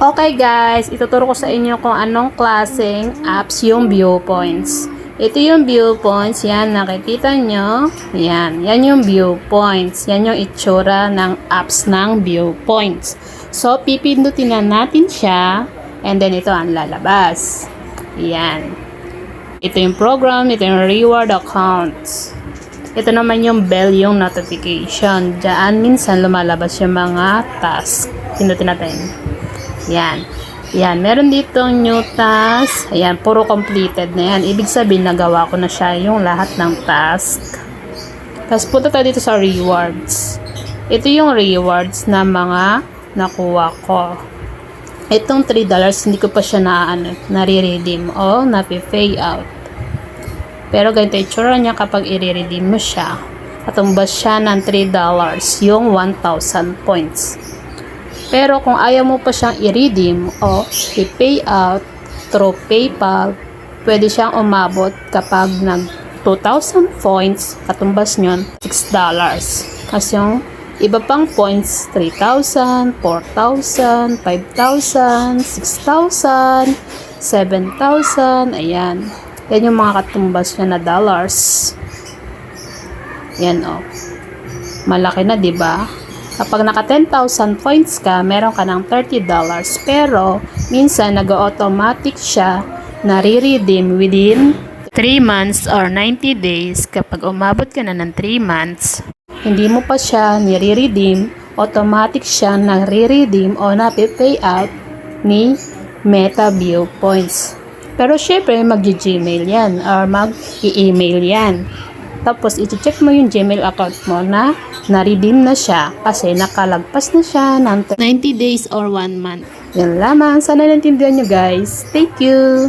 Okay guys, ituturo ko sa inyo kung anong klaseng apps yung viewpoints. Ito yung viewpoints, yan nakikita nyo. Yan yung viewpoints. Yan yung itsura ng apps ng viewpoints. So, pipindutin na natin siya and then ito ang lalabas. Yan. Ito yung program, ito yung reward accounts. Ito naman yung bell, yung notification. Diyan minsan lumalabas yung mga task. Pindutin natin. Yan. Yan. Meron dito new task. Ayan. Puro completed na yan. Ibig sabihin, nagawa ko na siya yung lahat ng task. Tapos, punta tayo dito sa rewards. Ito yung rewards na mga nakuha ko. Itong $3, hindi ko pa siya nare-redeem o napi-pay out. Pero ganito itsura niya kapag i-redeem mo siya. Katumbas siya ng $3, yung 1,000 points. Pero kung ayaw mo pa siyang i-redeem o i-pay out through PayPal, pwede siyang umabot kapag nag 2,000 points, katumbas nyon $6. Kasi yung iba pang points, 3,000, 4,000, 5,000, 6,000, 7,000, ayan. Yan yung mga katumbas niya na dollars. Yan o. Malaki na, diba? Kapag naka 10,000 points ka, meron ka ng $30. Pero, minsan, nag-automatic siya na re-redeem within 3 months or 90 days. Kapag umabot ka na ng 3 months, hindi mo pa siya nire-redeem, automatic siya na re-redeem o napi-pay out ni Meta Viewpoints. Pero, syempre, mag-Gmail yan or mag-i-email yan. Tapos, i-check mo yung Gmail account mo na na-redeem na siya kasi nakalagpas na siya ng 90 days or 1 month. Yan lamang. Sana naintindihan nyo guys. Thank you!